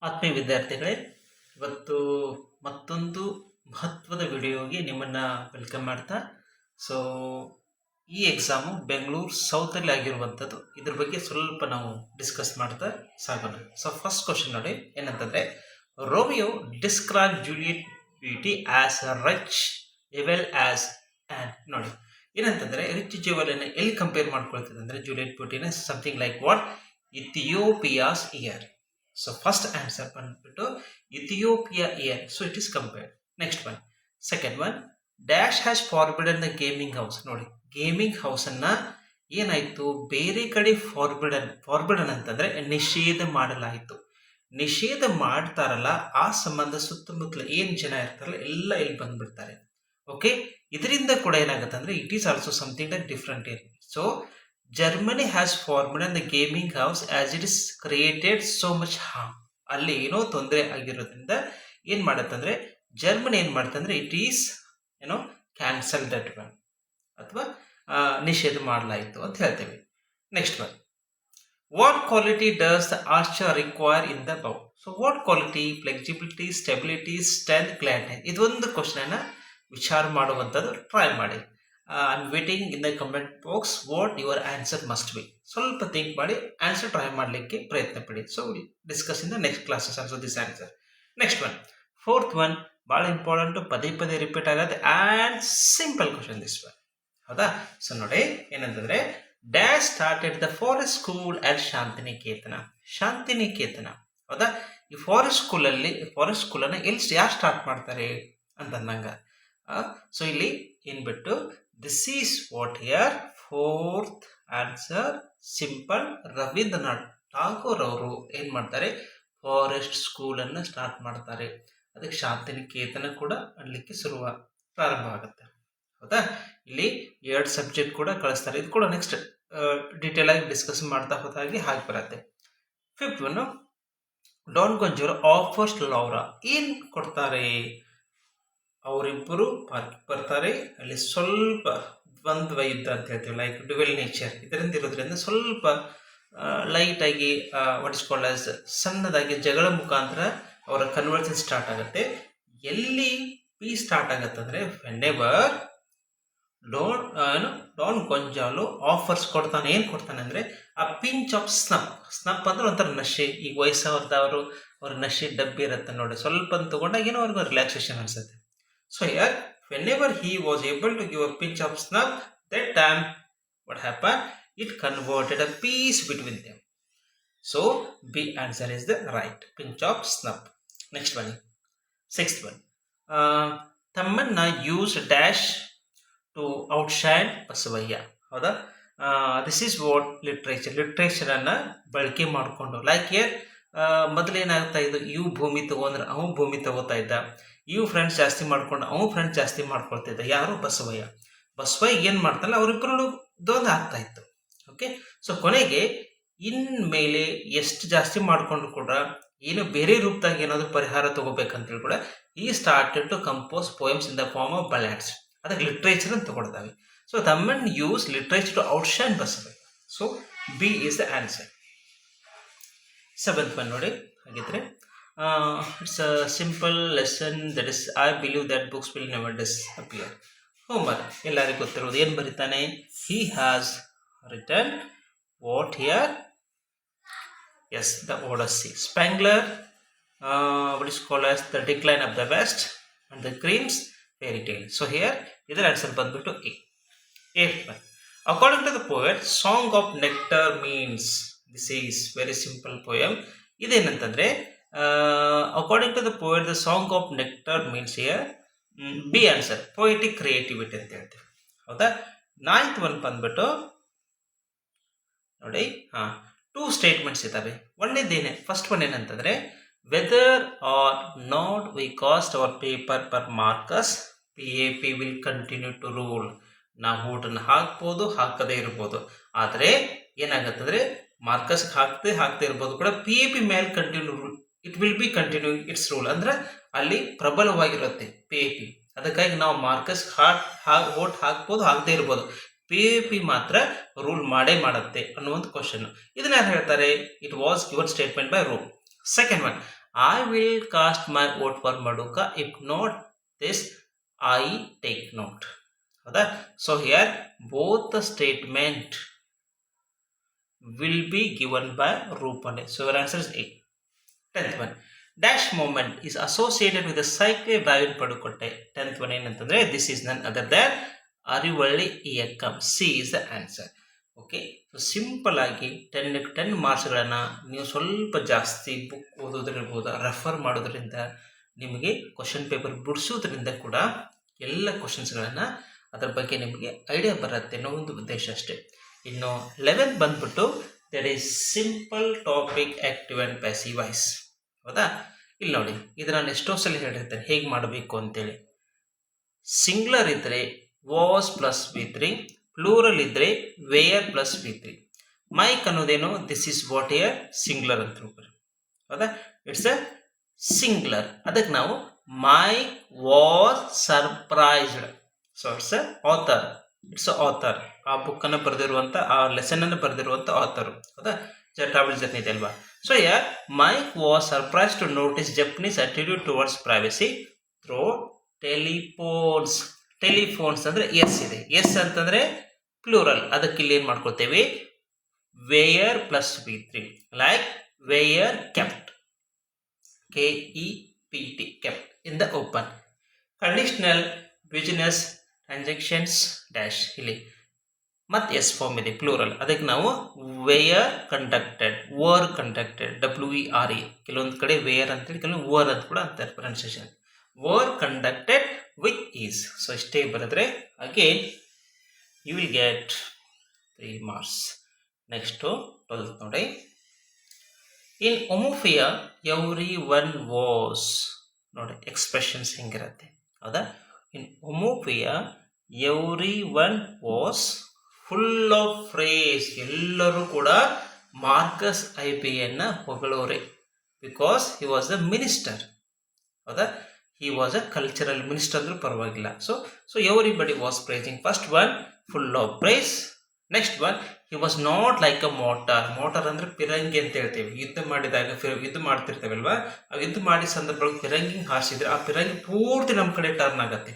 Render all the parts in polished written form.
ಆತ್ಮೀಯ ವಿದ್ಯಾರ್ಥಿಗಳೇ, ಇವತ್ತು ಮತ್ತೊಂದು ಮಹತ್ವದ ವಿಡಿಯೋಗೆ ನಿಮ್ಮನ್ನು ವೆಲ್ಕಮ್ ಮಾಡ್ತಾ. ಸೊ ಈ ಎಕ್ಸಾಮು ಬೆಂಗಳೂರು ಸೌತಲ್ಲಿ ಆಗಿರುವಂಥದ್ದು. ಇದ್ರ ಬಗ್ಗೆ ಸ್ವಲ್ಪ ನಾವು ಡಿಸ್ಕಸ್ ಮಾಡ್ತಾ ಸಾಗೋಣ. ಸೊ ಫಸ್ಟ್ ಕ್ವಶನ್ ನೋಡಿ, ಏನಂತಂದರೆ Romeo describe Juliet beauty as rich jewel as and. ನೋಡಿ ಏನಂತಂದರೆ ರಿಚ್ ಜೆವೆಲನ್ನು ಎಲ್ಲಿ ಕಂಪೇರ್ ಮಾಡ್ಕೊಳ್ತದೆ ಅಂದರೆ ಜೂಲಿಯಟ್ ಬ್ಯೂಟಿನ something like what Ethiopia's ear. So first answer ಬಂದ್ಬಿಟ್ಟು Ethiopia year. So it is compared. Next one. Second one. Dash has forbidden the gaming house. ನೋಡಿ gaming ಹೌಸನ್ನು ಏನಾಯಿತು, ಬೇರೆ ಕಡೆ ಫಾರ್ಬಿಡನ್ ಅಂತಂದರೆ ನಿಷೇಧ ಮಾಡಲಾಯಿತು. ನಿಷೇಧ ಮಾಡ್ತಾರಲ್ಲ, ಆ ಸಂಬಂಧ ಸುತ್ತಮುತ್ತಲ ಏನು ಜನ ಇರ್ತಾರಲ್ಲ ಎಲ್ಲ ಇಲ್ಲಿ ಬಂದ್ಬಿಡ್ತಾರೆ. ಓಕೆ, ಇದರಿಂದ ಕೂಡ ಏನಾಗುತ್ತೆ ಅಂದರೆ it is also something that different ear. So Germany has forbidden the gaming house as it is created so much harm. ಅಲ್ಲಿ ಏನೋ ತೊಂದರೆ ಆಗಿರೋದ್ರಿಂದ ಏನು ಮಾಡುತ್ತಂದ್ರೆ ಜರ್ಮನಿ ಏನು ಮಾಡುತ್ತಂದ್ರೆ it is cancel that one, ಅಥವಾ ನಿಷೇಧ ಮಾಡಲಾಯಿತು ಅಂತ ಹೇಳ್ತೇವೆ. Next one, what quality does the archer require in the bow. So what quality, flexibility, stability, strength, gladness, ಇದೊಂದು ಕ್ವಶನನ್ನು ವಿಚಾರ ಮಾಡುವಂಥದ್ದು. ಟ್ರೈ ಮಾಡಿ. I'm waiting in the comment box what your answer must be. ಸ್ವಲ್ಪ ಥಿಂಕ್ ಮಾಡಿ answer try ಮಾಡಲಿಕ್ಕೆ ಪ್ರಯತ್ನ ಪಡಿ. So discuss in the next classes also this answer. Next one, fourth one, ಭಾಳ ಇಂಪಾರ್ಟೆಂಟು, ಪದೇ ಪದೇ ರಿಪೀಟ್ ಆಗುತ್ತೆ and simple question this one. ಹೌದಾ? ಸೊ ನೋಡಿ ಏನಂತಂದರೆ dash started the forest school at Shantiniketan. Shantiniketan, ಹೌದಾ? ಈ ಫಾರೆಸ್ಟ್ ಸ್ಕೂಲನ್ನು ಎಲ್ಲಿ ಯಾರು ಸ್ಟಾರ್ಟ್ ಮಾಡ್ತಾರೆ ಅಂತಂದಂಗ. ಸೊ ಇಲ್ಲಿ ಏನ್ಬಿಟ್ಟು this is what here fourth answer simple. Rabindranath Tagore ಅವರು ಏನು ಮಾಡ್ತಾರೆ, ಫಾರೆಸ್ಟ್ ಸ್ಕೂಲನ್ನು ಸ್ಟಾರ್ಟ್ ಮಾಡ್ತಾರೆ. ಅದಕ್ಕೆ ಶಾಂತಿನಿಕೇತನ ಕೂಡ ಅನ್ಲಿಕ್ಕೆ ಪ್ರಾರಂಭ ಆಗುತ್ತೆ. ಹೌದಾ? ಇಲ್ಲಿ 2 ಸಬ್ಜೆಕ್ಟ್ ಕೂಡ ಕಳಿಸ್ತಾರೆ. ಇದು ಕೂಡ ನೆಕ್ಸ್ಟ್ ಡೀಟೇಲ್ ಆಗಿ ಡಿಸ್ಕಸ್ ಮಾಡ್ತಾ ಹೋದಾಗೆ ಹಾಗೆ ಬರುತ್ತೆ. Fifth one, Don Gonzalo offers Laura. ಏನು ಕೊಡ್ತಾರೆ, ಅವರಿಬ್ಬರು ಬರ್ತಾರೆ. ಅಲ್ಲಿ ಸ್ವಲ್ಪ ದ್ವಂದ್ವ ಯುದ್ಧ ಅಂತ ಹೇಳ್ತೀವಿ, ಲೈಕ್ ಡ್ಯುವೆಲ್ ನೇಚರ್ ಇದರಿಂದ ಇರೋದ್ರಿಂದ ಸ್ವಲ್ಪ ಲೈಟಾಗಿ ವಾಟ್ ಆಸ್ ಸಣ್ಣದಾಗಿ ಜಗಳ ಮುಖಾಂತರ ಅವರ ಕನ್ವರ್ಸೇಷನ್ ಸ್ಟಾರ್ಟ್ ಆಗುತ್ತೆ. ಎಲ್ಲಿ ಪೀಸ್ ಸ್ಟಾರ್ಟ್ ಆಗುತ್ತೆ ಅಂದರೆ ವೆನ್ಎವರ್ ಡಾನ್ ಗೊಂಜಾಲೋ ಆಫರ್ಸ್ ಕೊಡ್ತಾನೆ. ಏನು ಕೊಡ್ತಾನೆ ಅಂದರೆ ಆ ಪಿಂಚ್ ಆಫ್ ಸ್ನಪ್ ಅಂದ್ರೆ ಒಂಥರ ನಶೆ. ಈಗ ವಯಸ್ಸಾದವರು ಅವ್ರ ನಶೆ ಡಬ್ಬಿ ಇರುತ್ತೆ ನೋಡಿ, ಸ್ವಲ್ಪ ತಗೊಂಡಾಗ ಏನೋ ಅವ್ರಿಗೆ ರಿಲ್ಯಾಕ್ಸೇಷನ್ ಅನ್ಸುತ್ತೆ. So here, whenever he was able to give a pinch of snuff, that time what happened? It converted a peace between them. So B answer is the right, pinch of snuff. Next one, sixth one. Tamanna used dash to outshine Basavaya. ಹೌದಾ? This is what literature ಅನ್ನ ಬಳಕೆ ಮಾಡಿಕೊಂಡು, like here ಮೊದಲೇನಾಗ್ತಾ ಇದ್ದು, ಇವು ಭೂಮಿ ತಗೊಂಡ್ರೆ ಅವನು ಭೂಮಿ ತಗೋತಾ ಇದ್ದ, ಇವು ಫ್ರೆಂಡ್ಸ್ ಜಾಸ್ತಿ ಮಾಡ್ಕೊಂಡು ಅವನು ಫ್ರೆಂಡ್ಸ್ ಜಾಸ್ತಿ ಮಾಡ್ಕೊಳ್ತಿದ್ದ. ಯಾರು? ಬಸವಯ್ಯ ಏನು ಮಾಡ್ತಾನಲ್ಲ ಅವರಿಬ್ಬರು ದೊಂದು ಆಗ್ತಾ ಇತ್ತು. ಓಕೆ, ಸೊ ಕೊನೆಗೆ ಇನ್ಮೇಲೆ ಎಷ್ಟು ಜಾಸ್ತಿ ಮಾಡ್ಕೊಂಡು ಕೂಡ ಏನು ಬೇರೆ ರೂಪದಾಗ ಏನಾದರೂ ಪರಿಹಾರ ತಗೋಬೇಕಂತೇಳಿ ಕೂಡ ಈ started to compose poems in the form of ballads. ಅದಕ್ಕೆ ಲಿಟ್ರೇಚರ್ ಅಂತ ತಗೊಳ್ತಾವೆ. So Thamman use literature to outshine Basavayya. So B is the answer. Seventh one ನೋಡಿ, ಹಾಗಿದ್ರೆ it's a simple lesson that is I believe that books will never disappear. Homer ಎಲ್ಲರಿಗೂ ಗೊತ್ತಿರೋದು. ಏನು ಬರೀತಾನೆ? He has written what here? Yes, the Odyssey. Spangler what is called as the decline of the west and the Grimm's fairy tale. So here ಇದರ answer ಬಂದ್ಬಿಟ್ಟು A. Eight one, according to the poet song of nectar means. This is very simple poem. ಇದೇನಂತಂದರೆ according to the poet the song of nectar means here B answer, poetic creativity ಅಂತ ಹೇಳ್ತೀವಿ. ಹೌದಾ? Ninth one ಬಂದ್ಬಿಟ್ಟು ನೋಡಿ, 2 statements ಇದ್ದಾವೆ. ಒಂದೇದೇನೆ, first one ಏನಂತಂದರೆ whether or not we cast our paper per marks PAP will continue to rule. ನಾವು ಓಟನ್ನು ಹಾಕ್ಬೋದು, ಹಾಕದೇ ಇರ್ಬೋದು, ಆದರೆ ಏನಾಗುತ್ತಂದರೆ ಮಾರ್ಕಸ್ ಹಾಕ್ದೇ ಇರ್ಬೋದು ಕೂಡ PAP ಮೇಲೆ continue rule, it will be continuing it's rule. ಅಂದರೆ ಅಲ್ಲಿ ಪ್ರಬಲವಾಗಿರುತ್ತೆ PAP. ಅದಕ್ಕಾಗಿ ನಾವು ಮಾರ್ಕಸ್ ಓಟ್ ಹಾಕ್ಬೋದು, ಹಾಕದೇ ಇರ್ಬೋದು, PAP ಮಾತ್ರ ರೂಲ್ ಮಾಡೇ ಮಾಡುತ್ತೆ ಅನ್ನುವಂಥ ಕ್ವಶನ್. ಇದನ್ನ ಯಾರು ಹೇಳ್ತಾರೆ? It was given statement by rule. Second one, I will cast my vote for Maduka. If not this, I take note. ಹೌದಾ? So here both the statement will be given by Rupane. So your answer is A. 10th one. Dash moment is associated with the cycle Bhavin Padukotte. 10th one ಏನಂತಂದ್ರೆ this is none other than Arivalli Iyakam. C is the answer. Okay, so simple ಆಗಿ 10 ಮಾರ್ಕ್ಸ್ಗಳನ್ನು ನೀವು ಸ್ವಲ್ಪ ಜಾಸ್ತಿ book ಓದೋದ್ರಿರ್ಬೋದು, refer ಮಾಡೋದ್ರಿಂದ, ನಿಮಗೆ question paper ಬಿಡಿಸೋದ್ರಿಂದ ಕೂಡ ಎಲ್ಲ ಕ್ವಶನ್ಸ್ಗಳನ್ನು ಅದರ ಬಗ್ಗೆ ನಿಮಗೆ ಐಡಿಯಾ ಬರುತ್ತೆ ಅನ್ನೋ ಒಂದು ಉದ್ದೇಶ ಅಷ್ಟೇ. ಇನ್ನು 11th ಬಂದ್ಬಿಟ್ಟು that is simple topic active and passive voice. ಹೌದಾ? ಇಲ್ಲಿ ನೋಡಿ, ಇದು ನಾನು ಎಷ್ಟೋ ಸಲ ಹೇಳಿರ್ತೇನೆ ಹೇಗೆ ಮಾಡಬೇಕು ಅಂತೇಳಿ. ಸಿಂಗ್ಯುಲರ್ ಇದ್ದರೆ ವಾಸ್ ಪ್ಲಸ್ V3, ಪ್ಲೂರಲ್ ಇದ್ದರೆ ವೇಯರ್ ಪ್ಲಸ್ V3. ಮೈಕ್ ಅನ್ನೋದೇನು? This is what here singular ಅಂತ ತಿಳ್ಕೊರಿ. ಹೌದಾ? It's a singular. ಅದಕ್ಕೆ ನಾವು Mike was surprised. So it's a author. It's a author. ಆ ಬುಕ್ಕನ್ನು ಬರೆದಿರುವಂಥ, ಆ ಲೆಸನನ್ನು ಬರೆದಿರುವಂಥ ಆಥರು. ಹೌದಾ? ಟ್ರಾವೆಲ್ ಜರ್ನಿ ಇದೆ ಅಲ್ವಾ? So here Mike was surprise to notice Japanese attitude towards privacy through telephones. Telephones ಅಂದರೆ ಎಸ್ ಇದೆ. ಎಸ್ ಅಂತಂದರೆ ಪ್ಲೂರಲ್. ಅದಕ್ಕೆ ಇಲ್ಲಿ ಏನು ಮಾಡ್ಕೊಳ್ತೇವೆ? Were plus V3. Like were kept, KEPT, kept in the open. Conditional business transactions dash ಇಲ್ಲಿ ಮತ್ತು S form ಇದೆ ಪ್ಲೂರಲ್. ಅದಕ್ಕೆ ನಾವು were conducted, were conducted, WERE. ಕೆಲವೊಂದು ಕಡೆ ವೇಯರ್ ಅಂತೇಳಿ, ಕೆಲವೊಂದು ವರ್ ಅಂತ ಕೂಡ ಅಂತಾರೆ pronunciation. Were conducted with ease. So ಇಷ್ಟೇ ಬರೆದ್ರೆ again you will get 3 marks. Next 12th ನೋಡಿ. In Omophia everyone was. ನೋಡಿ ಎಕ್ಸ್ಪ್ರೆಷನ್ಸ್ ಹೆಂಗಿರುತ್ತೆ. ಹೌದಾ? In Omophia everyone was full of praise. ಎಲ್ಲರೂ ಕೂಡ ಮಾರ್ಕಸ್ ಐಪಿಯನ್ನು ಹೊಗಳೋರೆ. Because he was a minister. ಹೌದಾ? he was a cultural minister ಅಂದ್ರೂ ಪರವಾಗಿಲ್ಲ. So everybody was praising. first one full of praise. next one he was not like a mortar. Motor ಅಂದ್ರೆ ಪಿರಂಗಿ ಅಂತ ಹೇಳ್ತೇವೆ. ಯುದ್ಧ ಮಾಡಿದಾಗ ಯುದ್ಧ ಮಾಡ್ತಿರ್ತೇವಲ್ವಾ, ಆ ಯುದ್ಧ ಮಾಡಿ ಸಂದರ್ಭದಲ್ಲಿ ಪಿರಂಗಿ ಹಾರಿಸಿದ್ರೆ ಆ ಪಿರಂಗಿ ಪೂರ್ತಿ ನಮ್ಮ ಕಡೆ ಟರ್ನ್ ಆಗತ್ತೆ.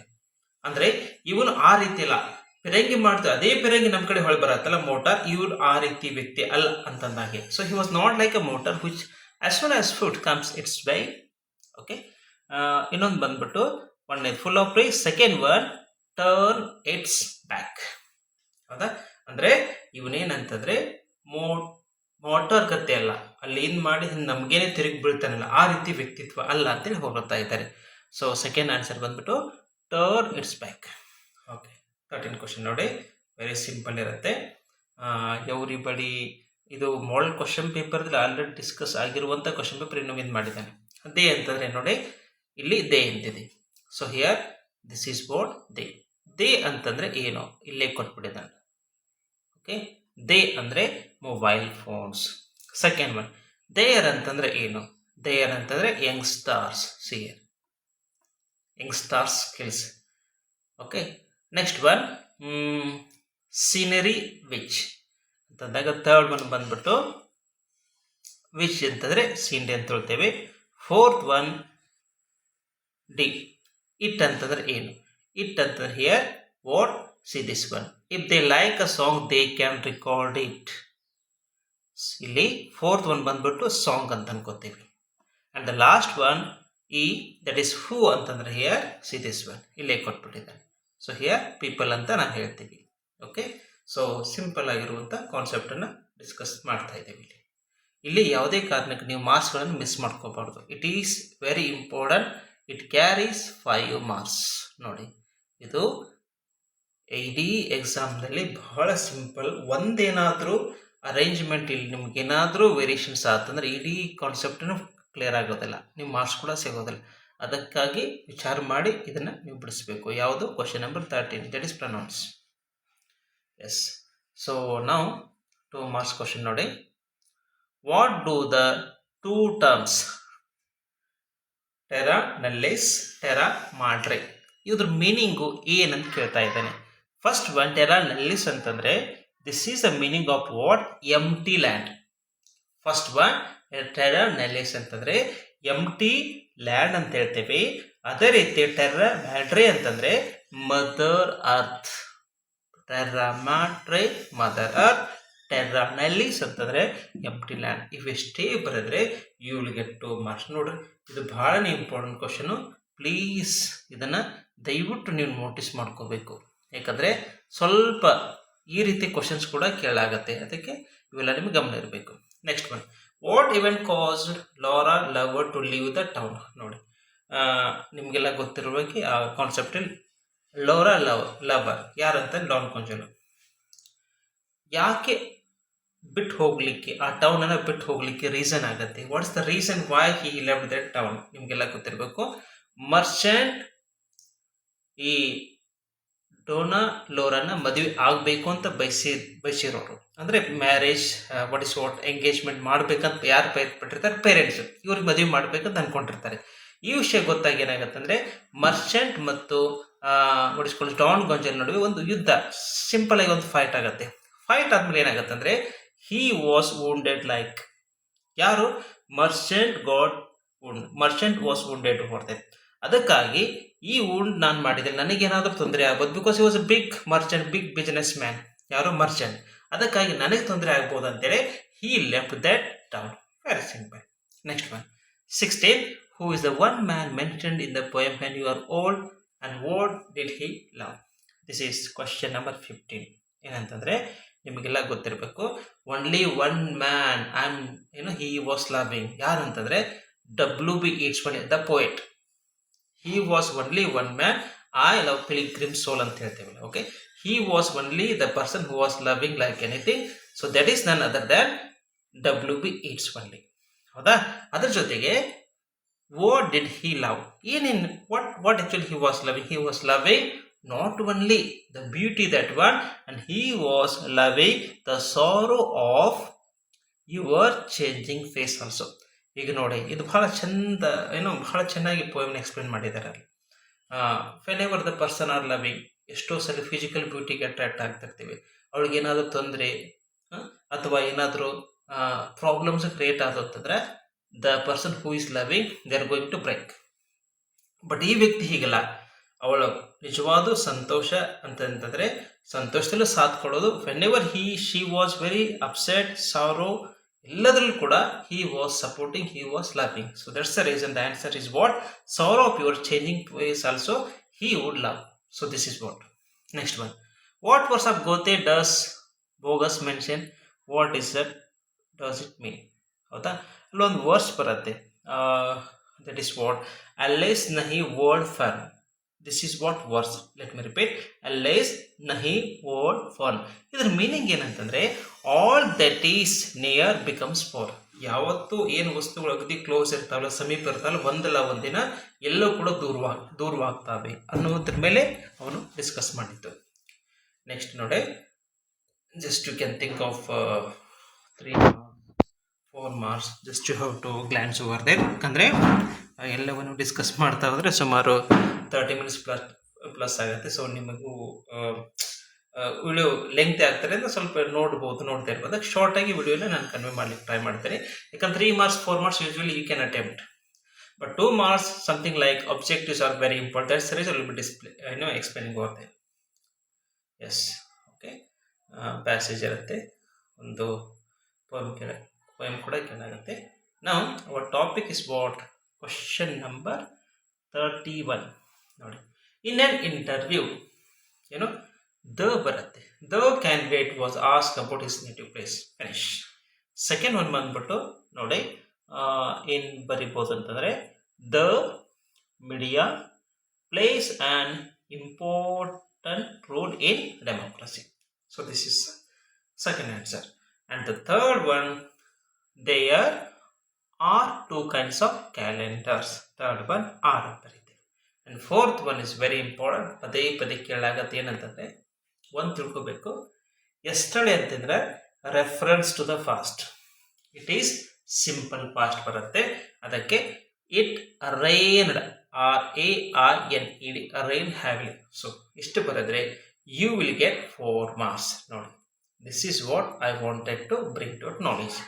ಅಂದ್ರೆ ಇವನು ಆ ರೀತಿ ಅಲ್ಲ, ಪಿರಂಗಿ ಮಾಡ್ತಾರೆ ಅದೇ ಪಿರಂಗಿ ನಮ್ಮ ಕಡೆ ಹೊಳೆ ಬರತ್ತಲ್ಲ ಮೋಟಾರ್, ಇವನು ಆ ರೀತಿ ವ್ಯಕ್ತಿ ಅಲ್ಲ ಅಂತಂದಾಗೆ. So he was not like a mortar which as soon as food comes its way. Okay, ಇನ್ನೊಂದು ಬಂದ್ಬಿಟ್ಟು ಒಂದೇ full of price. Second one turn it's back. ಹೌದಾ? ಅಂದ್ರೆ ಇವನೇನಂತಂದ್ರೆ ಮೋಟಾರ್ ಕತೆ ಅಲ್ಲ, ಅಲ್ಲಿ ಏನ್ ಮಾಡಿ ನಮ್ಗೇನೆ ತಿರುಗಿ ಬೀಳ್ತಾನಲ್ಲ ಆ ರೀತಿ ವ್ಯಕ್ತಿತ್ವ ಅಲ್ಲ ಅಂತೇಳಿ ಹೋಗ್ತಾ ಇದ್ದಾರೆ. ಸೊ ಸೆಕೆಂಡ್ ಆನ್ಸರ್ ಬಂದ್ಬಿಟ್ಟು turn it's back. Okay, 13 question ನೋಡಿ, ವೆರಿ ಸಿಂಪಲ್ ಇರುತ್ತೆ. ಎವ್ರಿಬಡಿ ಇದು model question paper already discuss ಆಗಿರುವಂಥ ಕ್ವಶನ್ ಪೇಪರ್ ಇನ್ನೂ ಇದು ಮಾಡಿದ್ದಾನೆ. ದೇ ಅಂತಂದ್ರೆ ನೋಡಿ ಇಲ್ಲಿ ದೇ ಅಂತಿದೆ. So here this is what they. They ಅಂತಂದ್ರೆ ಏನು ಇಲ್ಲೇ ಕೊಟ್ಬಿಟ್ಟಿದ್ದಾನೆ. ಓಕೆ, ದೇ ಅಂದ್ರೆ mobile phones. Second one their ಅಂತಂದ್ರೆ ಏನು? ದೇಯರ್ ಅಂತಂದ್ರೆ youngsters. See here youngsters skills. Okay, next one scenery which ಅಂತಂದಾಗ ಥರ್ಡ್ ಒನ್ ಬಂದ್ಬಿಟ್ಟು ವಿಚ್ ಅಂತಂದ್ರೆ ಸೀನರಿ ಅಂತ ಹೇಳ್ತೇವೆ. Fourth one D. ಇಟ್ ಅಂತಂದ್ರೆ ಏನು? ಇಟ್ ಅಂತಂದ್ರೆ here what? See this one. If they like a song they can record it. ಇಲ್ಲಿ fourth one ಬಂದ್ಬಿಟ್ಟು ಸಾಂಗ್ ಅಂತ ಅನ್ಕೋತೀವಿ. ಅಂಡ್ ದ ಲಾಸ್ಟ್ ಒನ್ ಇ, ದಟ್ ಈಸ್ ಹೂ ಅಂತಂದ್ರೆ ಹಿಯರ್ ಸಿ ದಿಸ್ ಒನ್. ಇಲ್ಲೇ ಕೊಟ್ಬಿಟ್ಟಿದ್ದಾನೆ. ಸೊ ಹಿಯರ್ ಪೀಪಲ್ ಅಂತ ನಾವು ಹೇಳ್ತೀವಿ. ಓಕೆ, ಸೊ ಸಿಂಪಲ್ ಆಗಿರುವಂಥ ಕಾನ್ಸೆಪ್ಟನ್ನು ಡಿಸ್ಕಸ್ ಮಾಡ್ತಾ ಇದ್ದೀವಿ. ಇಲ್ಲಿ ಯಾವುದೇ ಕಾರಣಕ್ಕೆ ನೀವು ಮಾರ್ಕ್ಸ್ಗಳನ್ನು ಮಿಸ್ ಮಾಡ್ಕೋಬಾರ್ದು. It is very important. It carries 5 marks. ನೋಡಿ, ಇದು ಇಡೀ ಎಕ್ಸಾಮ್ನಲ್ಲಿ ಬಹಳ ಸಿಂಪಲ್. ಒಂದೇನಾದರೂ ಅರೇಂಜ್ಮೆಂಟ್ ಇಲ್ಲಿ ನಿಮ್ಗೇನಾದರೂ ವೇರಿಯೇಷನ್ಸ್ ಆತಂದ್ರೆ ಇಡೀ ಕಾನ್ಸೆಪ್ಟನ್ನು ಕ್ಲಿಯರ್ ಆಗೋದಿಲ್ಲ, ನಿಮ್ಮ ಮಾರ್ಕ್ಸ್ ಕೂಡ ಸಿಗೋದಿಲ್ಲ. ಅದಕ್ಕಾಗಿ ವಿಚಾರ ಮಾಡಿ ಇದನ್ನು ನೀವು ಬಿಡಿಸ್ಬೇಕು. ಯಾವುದು? Question number 13, that is pronouns. Yes, so ನಾವು 2 ಮಾರ್ಕ್ಸ್ ಕ್ವಶನ್ ನೋಡಿ. What do the 2 terms terra nullius, terra mater, ಇದ್ರ ಮೀನಿಂಗು ಏನಂತ ಕೇಳ್ತಾ ಇದ್ದಾನೆ. ಫಸ್ಟ್ ಒನ್ ಟೆರಾ ನಲ್ಲಿಸ್ ಅಂತಂದ್ರೆ this is a meaning of what? Empty land. First one terra nullius ಅಂತಂದರೆ empty land ಅಂತ ಹೇಳ್ತೇವೆ. ಅದೇ ರೀತಿ ಟೆರ್ರಾ ಮ್ಯಾಟ್ರೆ ಅಂತಂದರೆ mother earth. Terra mater mother earth, terra nullius ಅಂತಂದರೆ ಎಂಟಿ ಲ್ಯಾಂಡ್. ಇವೆಷ್ಟೇ ಬರೆದ್ರೆ ಯು ವಿಲ್ ಗೆಟ್ 2 ಮಾರ್ಕ್ಸ್. ನೋಡ್ರಿ, ಇದು ಬಹಳನೇ ಇಂಪಾರ್ಟೆಂಟ್ ಕ್ವಶನು. ಪ್ಲೀಸ್ ಇದನ್ನು ದಯವಿಟ್ಟು ನೀವು ನೋಟಿಸ್ ಮಾಡ್ಕೋಬೇಕು. ಯಾಕಂದರೆ ಸ್ವಲ್ಪ ಈ ರೀತಿ ಕ್ವಶನ್ಸ್ ಕೂಡ ಕೇಳಾಗತ್ತೆ, ಅದಕ್ಕೆ ಇವೆಲ್ಲ ನಿಮಗೆ ಗಮನ ಇರಬೇಕು. Next one, what event caused Lara lover to leave the town. ನೋಡಿ, ನಿಮಗೆಲ್ಲ ಗೊತ್ತಿರುವಾಗೆ ಆ ಕಾನ್ಸೆಪ್ಟಲ್ಲಿ ಲೋರಾ ಲವರ್ ಯಾರಂತ ಡಾನ್ ಕೊಂಜಲು ಯಾಕೆ ಬಿಟ್ಟು ಹೋಗ್ಲಿಕ್ಕೆ, ಆ ಟೌನನ್ನು ಬಿಟ್ಟು ಹೋಗ್ಲಿಕ್ಕೆ ರೀಸನ್ ಆಗುತ್ತೆ. What's the reason why he left that town? ನಿಮಗೆಲ್ಲ ಗೊತ್ತಿರಬೇಕು. ಮರ್ಚೆಂಟ್ ಈ ಡೋನಾ ಲೋರನ್ನ ಮದುವೆ ಆಗಬೇಕು ಅಂತ ಬಯಸಿರೋರು, ಅಂದರೆ ಮ್ಯಾರೇಜ್ ವಾಟ್ ಎಂಗೇಜ್ಮೆಂಟ್ ಮಾಡ್ಬೇಕಂತ ಯಾರು ಪಟ್ಟಿರ್ತಾರೆ, ಪೇರೆಂಟ್ಸ್ ಇವ್ರಿಗೆ ಮದುವೆ ಮಾಡ್ಬೇಕಂತ ಅನ್ಕೊಂಡಿರ್ತಾರೆ. ಈ ವಿಷಯ ಗೊತ್ತಾಗಿ ಏನಾಗುತ್ತೆ ಅಂದರೆ ಮರ್ಚೆಂಟ್ ಮತ್ತು ಹೊಡಿಸ್ಕೊಂಡು ಡಾನ್ ಗೊಂಜಲ್ ನಡುವೆ ಒಂದು ಯುದ್ಧ, ಸಿಂಪಲ್ ಆಗಿ ಒಂದು ಫೈಟ್ ಆಗುತ್ತೆ. ಫೈಟ್ ಆದ್ಮೇಲೆ ಏನಾಗುತ್ತೆ ಅಂದರೆ ಹಿ ವಾಸ್ ವೂಂಡೆಡ್. ಲೈಕ್ ಯಾರು? ಮರ್ಚೆಂಟ್ ವಾಸ್ ವೂಂಡೆಡ್ ಹೊರದೆ. ಅದಕ್ಕಾಗಿ ಈ ವೂಂಡ್ ನಾನು ಮಾಡಿದರೆ ನನಗೇನಾದರೂ ತೊಂದರೆ ಆಗ್ಬೋದು, because he was a big merchant, big business man. ಯಾರು? ಮರ್ಚೆಂಟ್. ಅದಕ್ಕಾಗಿ ನನಗೆ ತೊಂದರೆ ಆಗ್ಬೋದು ಅಂತೇಳಿ he left that town. Very simple. Next one, 16. Who is the one man mentioned in the poem when you are old and what did he love? This is question number 15. ಏನಂತಂದರೆ ನಿಮಗೆಲ್ಲ ಗೊತ್ತಿರಬೇಕು, only one man he was loving. ಯಾರು ಅಂತಂದರೆ W.B. Yeats, the poet. He was only one man. I love Pilgrim Soul ಅಂತ ಹೇಳ್ತೇವೆ. Okay, he was only the person who was loving like anything. So that is none other than W.B. Yeats only. ಹೌದಾ? ಅದರ ಜೊತೆಗೆ what did he love? What actually he was loving? He was loving not only the beauty that one, and he was loving the sorrow of your changing face also. ಈಗ ನೋಡಿ, ಇದು ಬಹಳ ಚಂದ, ಬಹಳ ಚೆನ್ನಾಗಿ ಪೋಯಮ್ನ ಎಕ್ಸ್ಪ್ಲೇನ್ ಮಾಡಿದ್ದಾರೆ ಅಲ್ಲಿ. When ever the person or loving, ಎಷ್ಟೋ ಸಲ ಫಿಸಿಕಲ್ ಬ್ಯೂಟಿಗೆ ಅಟ್ರಾಕ್ಟ್ ಆಗ್ತಿರ್ತೀವಿ. ಅವಳಿಗೆ ಏನಾದರೂ ತೊಂದರೆ ಅಥವಾ ಏನಾದರೂ ಪ್ರಾಬ್ಲಮ್ಸ್ ಕ್ರಿಯೇಟ್ ಆದಂತಂದ್ರೆ the person who is loving they are going to break. But ಈ ವ್ಯಕ್ತಿ ಹೀಗಲ್ಲ, ಅವಳ ನಿಜವಾದ ಸಂತೋಷ ಅಂತಂತಂದರೆ ಸಂತೋಷದಲ್ಲೂ ಸಾಥ್ ಕೊಡೋದು. Whenever she was very upset, sorrow, ಎಲ್ಲದರಲ್ಲೂ ಕೂಡ he was supporting, he was laughing. So that's the reason. The answer is what? Sorrow of your changing ways also he would love. So this is what. Next one, what verse of Goethe does Bogus mention? What is that? Does it mean? ಹೌದಾ? ಅಲ್ಲೊಂದು verse ಬರುತ್ತೆ, that is what? Alas nahi word firm. This is what verse. Let me repeat. Alas nahi word firm. ಇದರ meaning ಏನಂತಂದ್ರೆ all that is near becomes for. ಯಾವತ್ತು ಏನು ವಸ್ತುಗಳು ಅಗದಿ close ಇರ್ತಾವಲ್ಲ, ಸಮೀಪ ಇರ್ತಾವಲ್ಲ, ಒಂದಲ್ಲ ಒಂದಿನ ಎಲ್ಲವೂ ಕೂಡ ದೂರವಾಗ್ತವೆ ಅನ್ನೋದ್ರ ಮೇಲೆ ಅವನು ಡಿಸ್ಕಸ್ ಮಾಡಿದ್ದು. ನೆಕ್ಸ್ಟ್ ನೋಡಿ, just you can think of 3 4 marks. Just you have to glance over there. ಯಾಕಂದರೆ ಎಲ್ಲವನ್ನು ಡಿಸ್ಕಸ್ ಮಾಡ್ತಾ ಹೋದರೆ ಸುಮಾರು 30 ಮಿನಿಟ್ಸ್ ಪ್ಲಸ್ ಆಗುತ್ತೆ. ಸೊ ನಿಮಗೂ ವಿಡಿಯೋ ಲೆಂತ್ ಆಗ್ತಾರೆ ಅಂದರೆ ಸ್ವಲ್ಪ ನೋಡ್ತಾ ಇರ್ಬೋದು. ಅದಕ್ಕೆ ಶಾರ್ಟ್ ಆಗಿ ವಿಡಿಯೋನ ನಾನು ಕನ್ವೆ ಮಾಡ್ಲಿಕ್ಕೆ ಟ್ರೈ ಮಾಡ್ತೇನೆ. ಯಾಕಂದ್ರೆ 3 marks 4 marks usually you can attempt, but 2 marks something like objectives are very important. That's the reason will be explaining over there. Yes, okay. Passage ಇರುತ್ತೆ, ಒಂದು ಪೋಯಮ್ ಕೂಡ ಕೇಳಾಗುತ್ತೆ. ನಾವು our topic is what? Question number 31. ನೋಡಿ, in an interview the ಬರುತ್ತೆ. The candidate was ask about his native place. Finish. Second one ಬಂದ್ಬಿಟ್ಟು ನೋಡಿ, ಏನು ಬರಿಬೋದು ಅಂತಂದರೆ the media place on important role in democracy. So this is second answer. And the third one, there are 2 kinds of calendars. Third one are ಅಂತ ಬರೀತೀವಿ. And fourth one is very important. ಪದೇ ಕೇಳಾಗತ್ತೆ. ಏನಂತಂದರೆ ಒಂದು ತಿಳ್ಕೋಬೇಕು, yesterday ಅಂತಂದರೆ reference to the past. It is simple past ಬರುತ್ತೆ. ಅದಕ್ಕೆ it rained, RAINED, rain heavily. So ಇಷ್ಟು ಬರೆದ್ರೆ ಯು ವಿಲ್ ಗೆಟ್ 4 ಮಾರ್ಕ್ಸ್. ನೋಡಿ, this is what I wanted to bring to knowledge.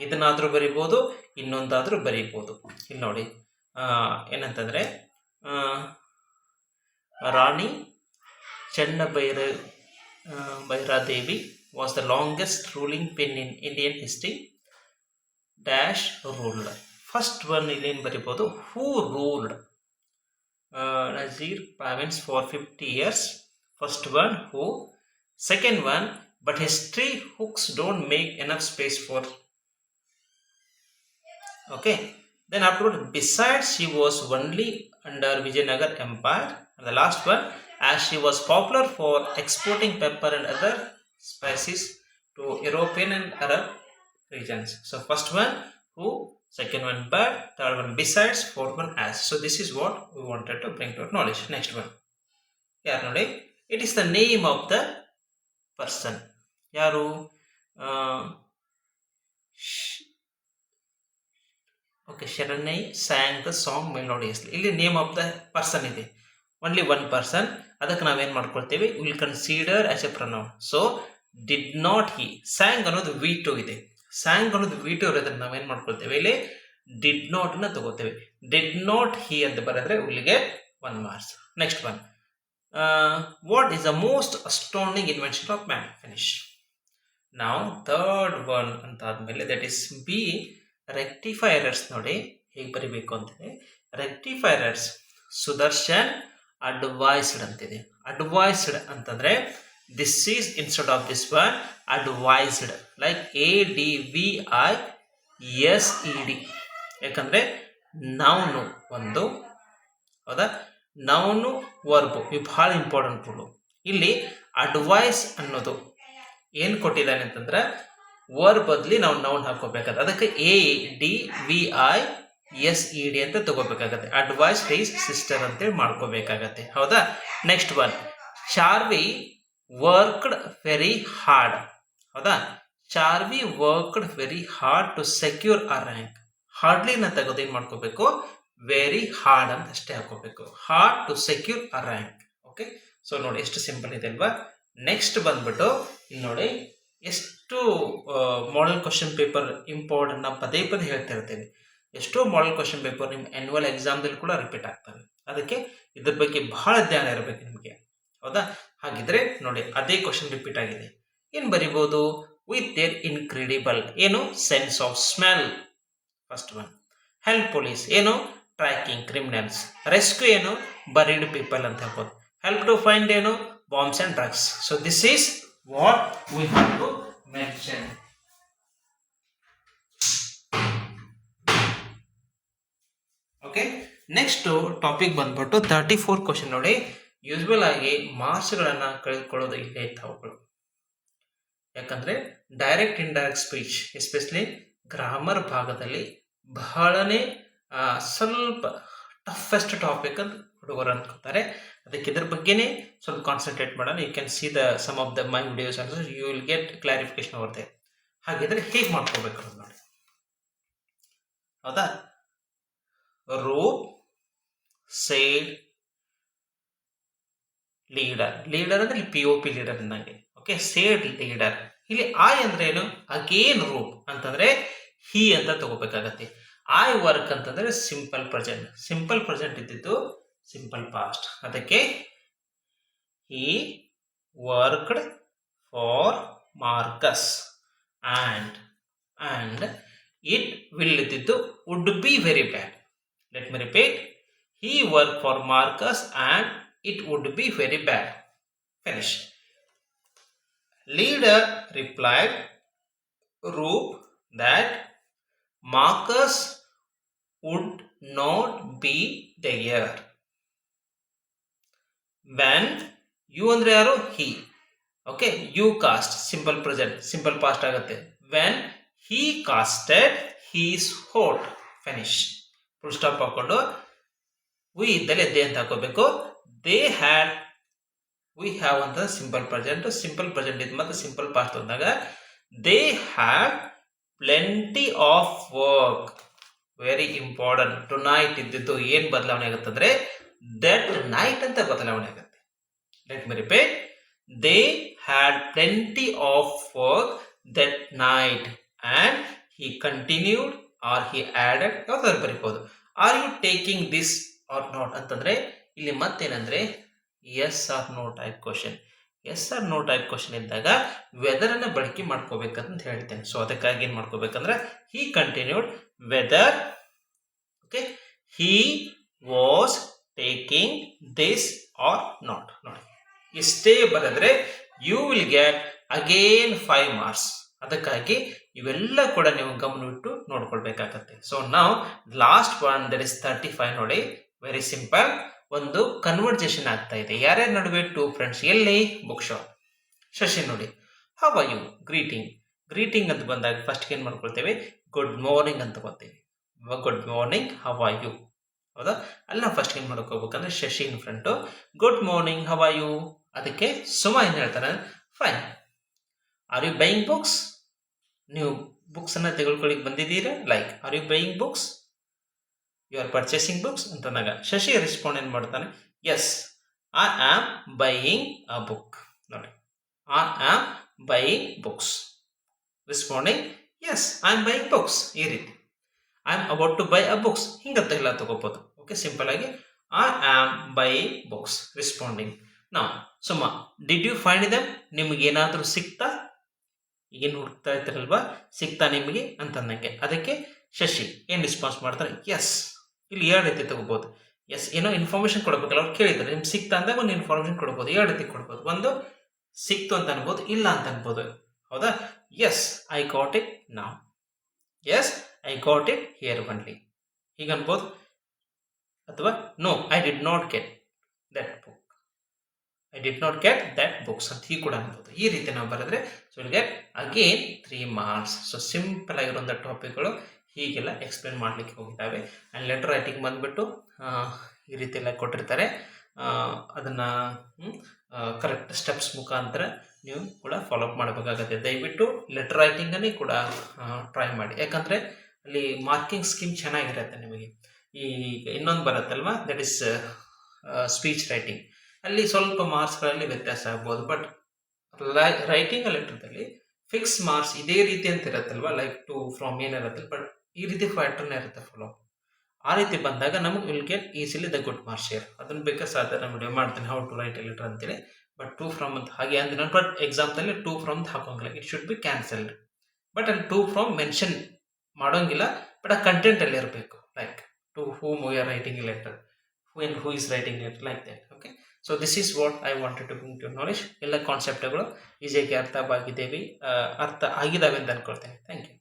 ಇದನ್ನಾದರೂ ಬರಿಬೋದು, ಇನ್ನೊಂದಾದರೂ ಬರಿಬೋದು. ಇಲ್ಲಿ ನೋಡಿ ಏನಂತಂದರೆ ರಾಣಿ Chennabhairadevi was the longest ruling queen in Indian history dash ruled. First one ಇಲ್ಲೇನು ಬರಿಬೋದು, who ruled Nazir province for 50 years. First one who. Second one, but history hooks don't make enough space for. Okay. Then afterward, besides she was only under Vijayanagar Empire. And the last one, as she was popular for exporting pepper and other spices to European and Arab regions. So first one who, second one but, third one besides, fourth one as. So this is what we wanted to bring to our knowledge. Next one, yaar nodi, it is the name of the person. Yaru okay, Sharanai sang the song melodiously. Illi name of the person ide, only one person. ಅದಕ್ಕೆ ನಾವೇನು ಮಾಡ್ಕೊಳ್ತೇವೆ, will consider as a pronoun. So did not he, sang ಅನ್ನೋದು V2 ಇದೆ. ಸ್ಯಾಂಗ್ ಅನ್ನೋದು V2 ಇರೋದನ್ನ ನಾವೇನು ಮಾಡ್ಕೊಳ್ತೇವೆ, ಇಲ್ಲಿ did not ನ ತಗೋತೇವೆ. ಡಿಡ್ ನಾಟ್ ಹಿ ಅಂತ ಬರೆದ್ರೆ ಇಲ್ಲಿಗೆ 1 marks. Next one, what is the most astounding invention of man. Finish. ನಾವು ಥರ್ಡ್ ಒನ್ ಅಂತ ಆದ್ಮೇಲೆ ದಟ್ ಈಸ್ ಬಿ ರೆಕ್ಟಿಫೈರರ್ಸ್. ನೋಡಿ ಹೇಗೆ ಬರಿಬೇಕು ಅಂತೇಳಿ. ರೆಕ್ಟಿಫೈರರ್ಸ್ ಸುದರ್ಶನ್ ಅಡ್ವೈಸ್ಡ್ ಅಂತಿದೆ. ಅಡ್ವೈಸ್ಡ್ ಅಂತಂದ್ರೆ this is instead of this one advised, like ADVISED. ಯಾಕಂದ್ರೆ ನೌನು ಒಂದು, ಹೌದಾ, ನೌನು ವರ್ಬು ಇವು ಬಹಳ ಇಂಪಾರ್ಟೆಂಟ್ ರೂಲು. ಇಲ್ಲಿ ಅಡ್ವೈಸ್ ಅನ್ನೋದು ಏನು ಕೊಟ್ಟಿದ್ದಾನೆ ಅಂತಂದ್ರೆ ವರ್ಬ್ ಬದಲಿ ನಾವು ನೌನ್ ಹಾಕೋಬೇಕಾದ್ರೆ ಅದಕ್ಕೆ ADVISED ಅಂತ ತಗೋಬೇಕಾಗತ್ತೆ. ಅಡ್ವೈಸ್ ಈಸ್ ಸಿಸ್ಟರ್ ಅಂತೇಳಿ ಮಾಡ್ಕೋಬೇಕಾಗತ್ತೆ, ಹೌದಾ. Next one, Charvi worked very hard, ಹೌದಾ. Charvi worked very hard to secure a rank. ಹಾರ್ಡ್ಲಿನ ತೆಗೆದು ಏನು ಮಾಡ್ಕೋಬೇಕು, ವೆರಿ ಹಾರ್ಡ್ ಅಂತ ಅಷ್ಟೇ ಹಾಕೋಬೇಕು. Hard to secure a rank. Okay, so ನೋಡಿ ಎಷ್ಟು ಸಿಂಪಲ್ ಇದೆ ಅಲ್ವಾ. ನೆಕ್ಸ್ಟ್ ಬಂದ್ಬಿಟ್ಟು ಇಲ್ಲಿ ನೋಡಿ ಎಷ್ಟು ಮಾಡೆಲ್ ಕ್ವಶನ್ ಪೇಪರ್ ಇಂಪಾರ್ಟೆಂಟ್ ನಾವು ಪದೇ ಪದೇ ಹೇಳ್ತಾ ಇರ್ತೇವೆ. ಎಷ್ಟೋ ಮಾಡೆಲ್ ಕ್ವಶನ್ ಪೇಪರ್ ನಿಮ್ಮ ಆನ್ಯುವಲ್ ಎಕ್ಸಾಮ್ದಲ್ಲಿ ಕೂಡ ರಿಪೀಟ್ ಆಗ್ತವೆ. ಅದಕ್ಕೆ ಇದ್ರ ಬಗ್ಗೆ ಬಹಳ ಜ್ಞಾನ ಇರಬೇಕು ನಿಮಗೆ, ಹೌದಾ. ಹಾಗಿದ್ರೆ ನೋಡಿ ಅದೇ ಕ್ವಶನ್ ರಿಪೀಟ್ ಆಗಿದೆ. ಏನು ಬರಿಬೋದು, ವಿತ್ ದೇರ್ ಇನ್ಕ್ರೆಡಿಬಲ್, ಏನು sense of smell. First one. Help police, ಏನು ಟ್ರ್ಯಾಕಿಂಗ್ ಕ್ರಿಮಿನಲ್ಸ್. ರೆಸ್ಕ್ಯೂ ಏನು ಬರೀಡ್ ಪೀಪಲ್ ಅಂತ ಹೇಳ್ಬೋದು. ಹೆಲ್ಪ್ ಟು ಫೈಂಡ್ ಏನು bombs and drugs. So this is what we have to mention. Okay, next topic ಬಂದ್ಬಿಟ್ಟು 34 question. ನೋಡಿ usual ಆಗಿ ಮಾರ್ಕ್ಸ್ಗಳನ್ನು ಕಳೆದುಕೊಳ್ಳೋದು ಇಲ್ಲೇ ಇದ್ದಾವುಗಳು. ಯಾಕಂದ್ರೆ direct indirect speech especially grammar ಭಾಗದಲ್ಲಿ ಬಹಳನೇ ಸ್ವಲ್ಪ ಟಫೆಸ್ಟ್ ಟಾಪಿಕ್ ಅಂತ ಹುಡುಗರು ಅನ್ಕೋತಾರೆ. ಅದಕ್ಕೆ ಇದ್ರ ಬಗ್ಗೆನೇ ಸ್ವಲ್ಪ ಕಾನ್ಸಂಟ್ರೇಟ್ ಮಾಡೋಣ. You can see the some of the my videos also, you will get clarification over there. ಹಾಗಿದ್ರೆ ಹೇಗೆ ಮಾಡ್ಕೋಬೇಕು ಅಂತ ನೋಡಿ, ಹೌದಾ. Roop seed leader. ಲೀಡರ್ ಅಂದ್ರೆ ಇಲ್ಲಿ POP ಲೀಡರ್ ಅಂದಂಗೆ. Okay, said leader. ಇಲ್ಲಿ ಐ ಅಂದ್ರೆ ಏನು, ಅಗೇನ್ ರೂಪ್ ಅಂತಂದ್ರೆ ಹಿ ಅಂತ ತಗೋಬೇಕಾಗತ್ತೆ. ಐ ವರ್ಕ್ ಅಂತಂದ್ರೆ ಸಿಂಪಲ್ ಪ್ರೆಸೆಂಟ್. ಸಿಂಪಲ್ ಪ್ರೆಸೆಂಟ್ ಇದ್ದಿದ್ದು ಸಿಂಪಲ್ ಪಾಸ್ಟ್. ಅದಕ್ಕೆ he worked for Marcus and it will ಇದ್ದಿದ್ದು would be very bad. Let me repeat, he worked for Marcus and it would be very bad. Finish. Leader replied Roop that Marcus would not be there. When you andre yaru he. Okay, you cast simple present, simple past agate. When he casted his vote. Finish. Full stop hakondo we ಇದ್ದಲ್ಲಿ they ಅಂತ ಹಾಕೋಬೇಕು. They had, we have ಅಂತ simple present. Simple present ಇದು ಮತ್ತೆ simple past ಅಂದಾಗ they have plenty of work. Very important. Tonight ಇದ್ದಿದ್ದು ಏನ್ ಬದಲಾವಣೆ ಆಗುತ್ತೆ ಅಂದ್ರೆ ದಟ್ ನೈಟ್ ಅಂತ ಬದಲಾವಣೆ ಆಗುತ್ತೆ. Let me repeat, they had plenty of work that night and he continued or he added ಯಾವ್ದಾದ್ರು ಬರೀಬಹುದು. Are you taking this or not ಅಂತಂದ್ರೆ ಇಲ್ಲಿ ಮತ್ತೇನಂದ್ರೆ yes or no type question. Yes or no type question ಇದ್ದಾಗ whether ಅನ್ನ ಬಳಕೆ ಮಾಡ್ಕೋಬೇಕಂತ ಹೇಳ್ತೇನೆ. So ಅದಕ್ಕಾಗಿ ಏನ್ ಮಾಡ್ಕೋಬೇಕಂದ್ರೆ he continued whether okay he was taking this or not. ನೋಡಿ ಇಷ್ಟೇ ಬರೆದ್ರೆ you will get again 5 marks. ಅದಕ್ಕಾಗಿ ಇವೆಲ್ಲ ಕೂಡ ನೀವು ಗಮನವಿಟ್ಟು ನೋಡ್ಕೊಳ್ಬೇಕಾಗತ್ತೆ. ಸೊ ನಾವು ಲಾಸ್ಟ್ ಒನ್ ದಟ್ ಇಸ್ 35 ನೋಡಿ, ವೆರಿ ಸಿಂಪಲ್. ಒಂದು ಕನ್ವರ್ಸೇಷನ್ ಆಗ್ತಾ ಇದೆ ಯಾರ್ಯಾರ ನಡುವೆ, 2 ಫ್ರೆಂಡ್ಸ್. ಎಲ್ಲಿ? Book shop. ಶಶಿ ನೋಡಿ, how are you, greeting. Greeting ಅಂತ ಬಂದಾಗ ಫಸ್ಟ್ ಏನ್ ಮಾಡ್ಕೊಳ್ತೇವೆ, ಗುಡ್ ಮಾರ್ನಿಂಗ್ ಅಂತ ತಗೋತೀವಿ. Good morning, how are you. ಹೌದಾ? ಅಲ್ಲಿ ನಾವು ಫಸ್ಟ್ ಏನ್ ಮಾಡ್ಕೋಬೇಕಂದ್ರೆ Shashi in front good morning, how are you. ಅದಕ್ಕೆ ಸುಮಾ ಏನ್ ಹೇಳ್ತಾರೆ, fine. Are you buying books, ನೀವು ಬುಕ್ಸ್ ಅನ್ನ ತೆಗೆದುಕೊಳ್ಳಿಕ್ ಬಂದಿದ್ದೀರಾ. Like are you buying books, you are purchasing books ಅಂತಂದಾಗ ಶಶಿ ರೆಸ್ಪಾಂಡ್ ಏನ್ ಮಾಡ್ತಾನೆ, yes I am buying a book. ನೋಡಿ, I am buying books. Responding yes I am buying books. ಈ ರೀತಿ I am about to buy a books ಹಿಂಗಂತ ಎಲ್ಲ ತಗೋಬಹುದು. Okay, simple ಆಗಿ I am buying books. Responding. ನಾವು Suma, did you find them, ನಿಮ್ಗೆ ಏನಾದರೂ ಸಿಕ್ತಾ, ಏನು ಹುಡುಕ್ತಾ ಇರ್ತಾರಲ್ವಾ, ಸಿಕ್ತಾ ನಿಮಗೆ ಅಂತಂದಂಗೆ. ಅದಕ್ಕೆ ಶಶಿ ಏನ್ ರೆಸ್ಪಾನ್ಸ್ ಮಾಡ್ತಾರೆ, ಎಸ್. ಇಲ್ಲಿ 2 ರೀತಿ ತಗೋಬಹುದು. ಎಸ್, ಏನೋ ಇನ್ಫಾರ್ಮೇಶನ್ ಕೊಡಬೇಕಲ್ಲ, ಅವ್ರು ಕೇಳಿದ್ರೆ ನಿಮ್ಗೆ ಸಿಕ್ತಾ ಅಂದಾಗ ಒಂದು ಇನ್ಫಾರ್ಮೇಶನ್ ಕೊಡ್ಬೋದು. 2 ರೀತಿ ಕೊಡ್ಬೋದು. ಒಂದು ಸಿಕ್ತು ಅಂತ ಅನ್ಬೋದು, ಇಲ್ಲ ಅಂತ ಅನ್ಬೋದು. ಹೌದಾ? Yes I got it now. Yes I got it here only ಹೀಗೆ ಅನ್ಬೋದು. ಅಥವಾ no I did not get that book, I did not get that books ಅಂತ ಹೀಗೆ ಕೂಡ ಅನ್ಬೋದು. ಈ ರೀತಿ ನಾವು ಬರೆದ್ರೆ so will get again 3 marks. So simple ಆಗಿರುವಂಥ ಟಾಪಿಕ್ಗಳು ಹೀಗೆಲ್ಲ ಎಕ್ಸ್ಪ್ಲೇನ್ ಮಾಡ್ಲಿಕ್ಕೆ ಹೋಗಿದ್ದಾವೆ. ಆ್ಯಂಡ್ ಲೆಟರ್ ರೈಟಿಂಗ್ ಬಂದ್ಬಿಟ್ಟು ಈ ರೀತಿ ಎಲ್ಲ ಕೊಟ್ಟಿರ್ತಾರೆ. ಅದನ್ನ ಕರೆಕ್ಟ್ ಸ್ಟೆಪ್ಸ್ ಮುಖಾಂತರ ನೀವು ಕೂಡ ಫಾಲೋ ಅಪ್ ಮಾಡಬೇಕಾಗತ್ತೆ. ದಯವಿಟ್ಟು ಲೆಟರ್ ರೈಟಿಂಗನ್ನೇ ಕೂಡ ಟ್ರೈ ಮಾಡಿ, ಯಾಕಂದರೆ ಅಲ್ಲಿ ಮಾರ್ಕಿಂಗ್ ಸ್ಕೀಮ್ ಚೆನ್ನಾಗಿರುತ್ತೆ ನಿಮಗೆ. ಈ ಇನ್ನೊಂದು ಬರುತ್ತಲ್ವಾ, ದಟ್ ಈಸ್ ಸ್ಪೀಚ್ ರೈಟಿಂಗ್. ಅಲ್ಲಿ ಸ್ವಲ್ಪ ಮಾರ್ಕ್ಸ್ಗಳಲ್ಲಿ ವ್ಯತ್ಯಾಸ ಆಗ್ಬೋದು. ಬಟ್ ರೈಟಿಂಗ್ ಲೆಟರ್ದಲ್ಲಿ ಫಿಕ್ಸ್ ಮಾರ್ಕ್ಸ್ ಇದೇ ರೀತಿ ಅಂತ ಇರುತ್ತಲ್ವಾ, ಲೈಕ್ ಟು ಫ್ರಮ್ ಏನಿರುತ್ತಲ್ಲ, ಬಟ್ ಈ ರೀತಿ ಪ್ಯಾಟರ್ನ್ ಇರುತ್ತೆ ಫಾಲೋ. ಆ ರೀತಿ ಬಂದಾಗ ನಮಗೆ will get easily the good marks share. ಅದನ್ನು ಬೇಕಾದ್ರೆ ಸಾಧಾರಣ ವಿಡಿಯೋ ಮಾಡ್ತೀನಿ, how to write a letter ಅಂತೇಳಿ. ಬಟ್ 2 ಫ್ರಮ್ ಅಂತ ಹಾಗೆ ಅಂದ್ರೆ ನಾನು, ಬಟ್ ಎಕ್ಸಾಮ್ದಲ್ಲಿ 2 ಫ್ರಮ್ ಹಾಕೋಂಗಿಲ್ಲ, it should B cancelled. But ಅಲ್ಲಿ 2 ಫ್ರಮ್ ಮೆನ್ಷನ್ ಮಾಡೋಂಗಿಲ್ಲ, ಬಟ್ ಆ ಕಂಟೆಂಟ್ ಅಲ್ಲಿ ಇರಬೇಕು. Like to whom you are writing a letter, who is writing letter, like that. Okay, so this is what I wanted to bring to knowledge. ಎಲ್ಲ ಕಾನ್ಸೆಪ್ಟ್ಗಳು ಈಸಿಯಾಗಿ ಅರ್ಥ ಆಗಿದ್ದಾವೆ ಅಂತ ಅನ್ಕೊಳ್ತೇನೆ. Thank you.